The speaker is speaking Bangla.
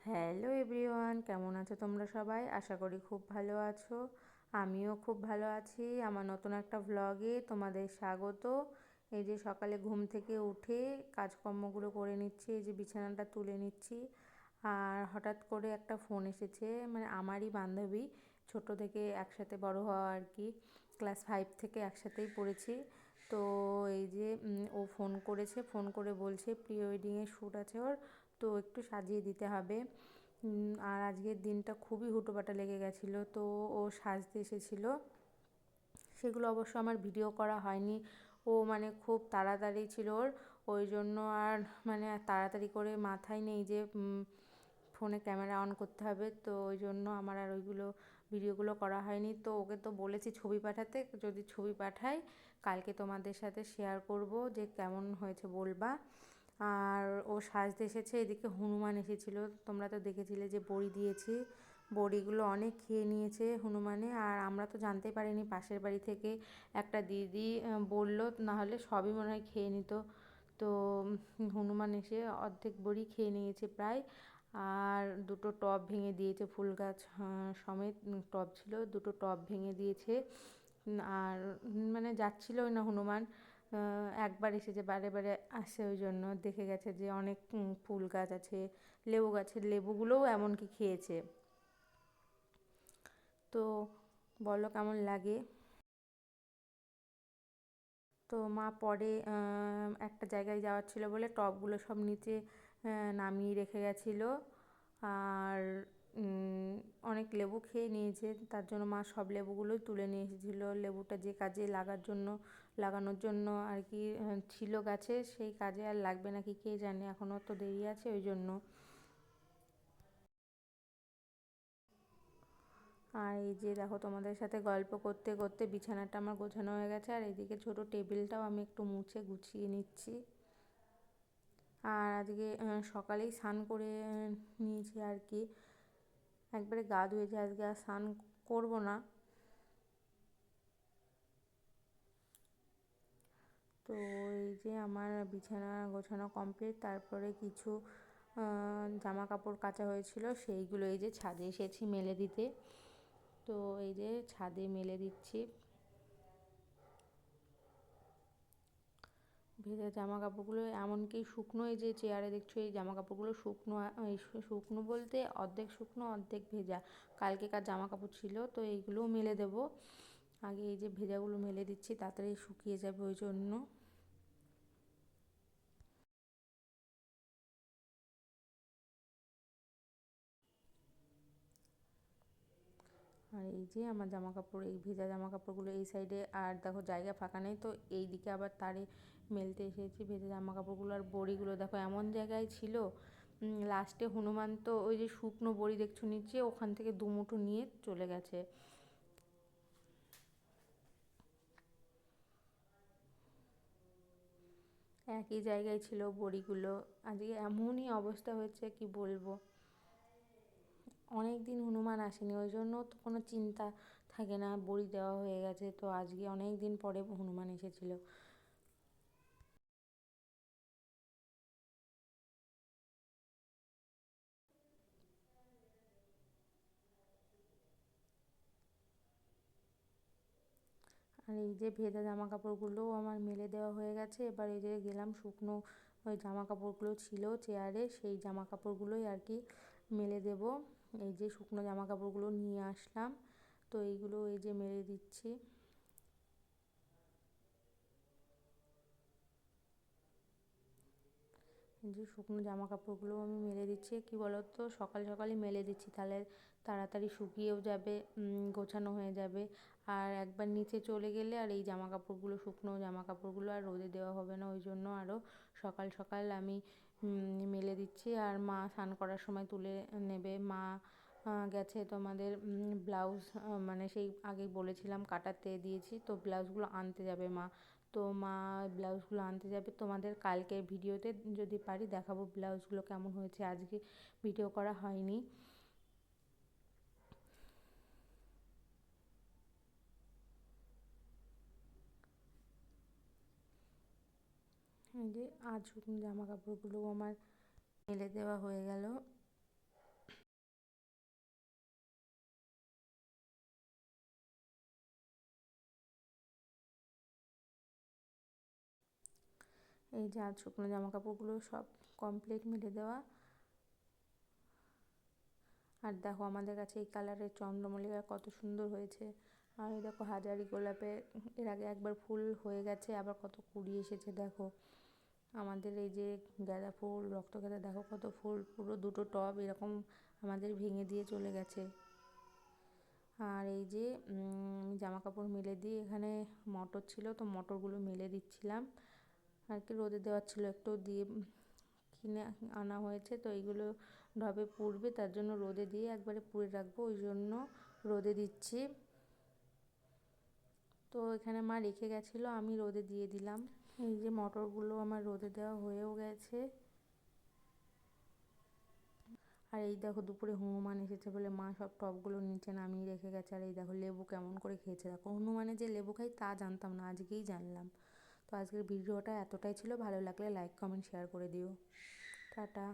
হ্যালো এভরিওয়ান, কেমন আছো তোমরা সবাই? আশা করি খুব ভালো আছো। আমিও খুব ভালো আছি। আমার নতুন একটা ভ্লগে তোমাদের স্বাগত। এই যে সকালে ঘুম থেকে উঠে কাজকর্মগুলো করে নিচ্ছি, এই যে বিছানাটা তুলে নিচ্ছি। আর হঠাৎ করে একটা ফোন এসেছে, মানে আমারই বান্ধবী, ছোট থেকে একসাথে বড় হওয়া আর কি। ক্লাস 5 থেকে একসাথেই পড়েছি। তো এই যে ও ফোন করেছে, ফোন করে বলছে প্রি ওয়েডিংয়ের শ্যুট আছে ওর, তো একটু সাজিয়ে দিতে হবে। আর আজকের দিনটা খুবই হুটোপাটা লেগে গেছিলো, তো ও সাজতে এসেছিলো। সেগুলো অবশ্য আমার ভিডিও করা হয়নি। ও মানে খুব তাড়াতাড়ি ছিল ওর, ওই জন্য আর মানে তাড়াতাড়ি করে মাথায় নেই যে ফোনে ক্যামেরা অন করতে হবে, তো ওই জন্য আমার আর ওইগুলো ভিডিওগুলো করা হয়নি। তো ওকে তো বলেছি ছবি পাঠাতে, যদি ছবি পাঠাই কালকে তোমাদের সাথে শেয়ার করব যে কেমন হয়েছে বলবা। আর ও সাজতে এসেছে, এদিকে হনুমান এসেছিলো, তোমরা তো দেখেছিলে যে বড়ি দিয়েছি। বড়িগুলো অনেক খেয়ে নিয়েছে হনুমানে, আর আমরা তো জানতেই পারিনি, পাশের বাড়ি থেকে একটা দিদি বললো, নাহলে সবই মনে হয় খেয়ে নিত। তো হনুমান এসে অর্ধেক বড়ি খেয়ে নিয়েছে প্রায়। আর দুটো টব ভেঙে দিয়েছে, ফুল গাছ সমেত টব ছিল, দুটো টব ভেঙে দিয়েছে। আর মানে যাচ্ছিলোই না হনুমান, একবার এসেছে, বারে বারে আসে, ওই জন্য দেখে গেছে যে অনেক ফুল গাছ আছে, লেবু গাছের লেবুগুলোও এমনকি খেয়েছে। তো বলো কেমন লাগে। তো মা পরে একটা জায়গায় যাওয়ার ছিল বলে টবগুলো সব নিচে নামিয়ে রেখে গেছিলো। আর অনেক লেবু খেয়ে নিয়েছে, তার জন্য মা সব লেবুগুলোই তুলে নিয়ে এসেছিলো। লেবুটা যে কাজে লাগানোর জন্য আর কি ছিল গাছে, সেই কাজে আর লাগবে নাকি কে জানে, এখনও তো দেরি আছে ওই জন্য। আর এই যে দেখো, তোমাদের সাথে গল্প করতে করতে বিছানাটা আমার গোছানো হয়ে গেছে, আর এদিকে ছোট টেবিলটাও আমি একটু মুছে গুছিয়ে নিচ্ছি। আর আজকে সকালেই স্নান করে নিয়েছি আর কি, একবারে গা ধুয়েছি, আজকে আর স্নান করবো না। তো এই যে আমার বিছানা গোছানো কমপ্লিট, তারপরে কিছু জামা কাপড় কাচা হয়েছিল, সেইগুলো এই যে ছাদে এসেছি মেলে দিতে। তো এই যে ছাদে মেলে দিচ্ছি ভেজা জামা কাপড়গুলো, এমনকি শুকনো, এই যে চেয়ারে দেখছো এই জামা কাপড়গুলো শুকনো, এই শুকনো বলতে অর্ধেক শুকনো অর্ধেক ভেজা, কালকেকার জামা কাপড় ছিল, তো এইগুলোও মেলে দেবো। আগে এই যে ভেজাগুলো মেলে দিচ্ছি, তাড়াতাড়ি শুকিয়ে যাবে ওই জন্য। আর এই যে আমার জামা কাপড়, এই ভেজা জামা কাপড়গুলো এই সাইডে, আর দেখো জায়গা ফাঁকা নেই, তো এই দিকে আবার তারে মেলতে এসেছি ভেজা জামা কাপড়গুলো। আর বড়িগুলো দেখো এমন জায়গায় ছিল, লাস্টে হনুমান তো ওই যে শুকনো বড়ি দেখছো নিচে, ওখান থেকে দুমুঠো নিয়ে চলে গেছে। একই জায়গায় ছিল বড়িগুলো, আজকে এমনই অবস্থা হয়েছে কি বলবো। অনেক দিন হনুমান আসেনি, ওই জন্য তো কোনো চিন্তা থাকে না, বড়ি দেওয়া হয়ে গেছে, তো আজকে অনেক দিন পরে হনুমান এসেছিলো। আর এই যে ভেজা জামা কাপড়গুলোও আমার মেলে দেওয়া হয়ে গেছে, এবার এই যে গেলাম শুকনো ওই জামা কাপড়গুলো ছিল চেয়ারে, সেই জামা কাপড়গুলোই আর কি মেলে দেব। এই যে শুকনো জামা কাপড়গুলো নিয়ে আসলাম, তো এইগুলো এই যে মেলে দিচ্ছি। যে শুকনো জামা কাপড়গুলো আমি মেলে দিচ্ছি, কী বলো তো, সকাল সকালই মেলে দিচ্ছি, তাহলে তাড়াতাড়ি শুকিয়েও যাবে, গোছানো হয়ে যাবে। আর একবার নিচে চলে গেলে আর এই জামা কাপড়গুলো, শুকনো জামা কাপড়গুলো আর রোদে দেওয়া হবে না, ওই জন্য আরও সকাল সকাল আমি মেলে দিচ্ছি। আর মা স্নান করার সময় তুলে নেবে। মা গেছে তোমাদের ব্লাউজ, মানে সেই আগেই বলেছিলাম কাটাতে দিয়েছি, তো ব্লাউজগুলো আনতে যাবে মা। তো মা ব্লাউজগুলো আনতে যাবে, তোমাদের কালকের ভিডিওতে যদি পারি দেখাবো ব্লাউজগুলো কেমন হয়েছে, আজকে ভিডিও করা হয়নি। এই যে আজ শুকনো জামা কাপড়গুলো আমার মেলে দেওয়া হয়ে গেল। এই যে আজ শুকনো জামা কাপড়গুলো সব কমপ্লিট মেলে দেওয়া। আর দেখো আমাদের কাছে এই কালারের চন্দ্রমল্লিকা কত সুন্দর হয়েছে। আর এই দেখো হাজারি গোলাপে এর আগে একবার ফুল হয়ে গেছে, আবার কত কুড়ি এসেছে দেখো। আমাদের এই যে গাঁদা ফুল, রক্তগাঁদা দেখো কত ফুল, পুরো দুটো টব এরকম আমাদের ভেঙে দিয়ে চলে গেছে। আর এই যে জামা কাপড় মেলে দিয়ে এখানে মটর ছিল, তো মটরগুলো মেলে দিচ্ছিলাম আর কি, রোদে দেওয়ার ছিল একটু, দিয়ে কিনে আনা হয়েছে। তো এইগুলো ঢবে পুড়বে, তার জন্য রোদে দিয়ে একবারে পুড়ে রাখবো, ওই জন্য রোদে দিচ্ছি। তো এখানে মা রেখে গেছিলো, আমি রোদে দিয়ে দিলাম। এই যে মটরগুলো আমার রোদে দেওয়া হয়েও গেছে। আর এই দেখো দুপুরে হনুমান এসেছে বলে মা সব টবগুলো নিচে নামিয়ে রেখে গেছে। আর এই দেখো লেবু কেমন করে খেয়েছে দেখো। হনুমানে যে লেবু খাই তা জানতাম না, আজকেই জানলাম। তো আজকের ভিডিওটা এতটাই ছিল, ভালো লাগলে লাইক কমেন্ট শেয়ার করে দিও। টাটা।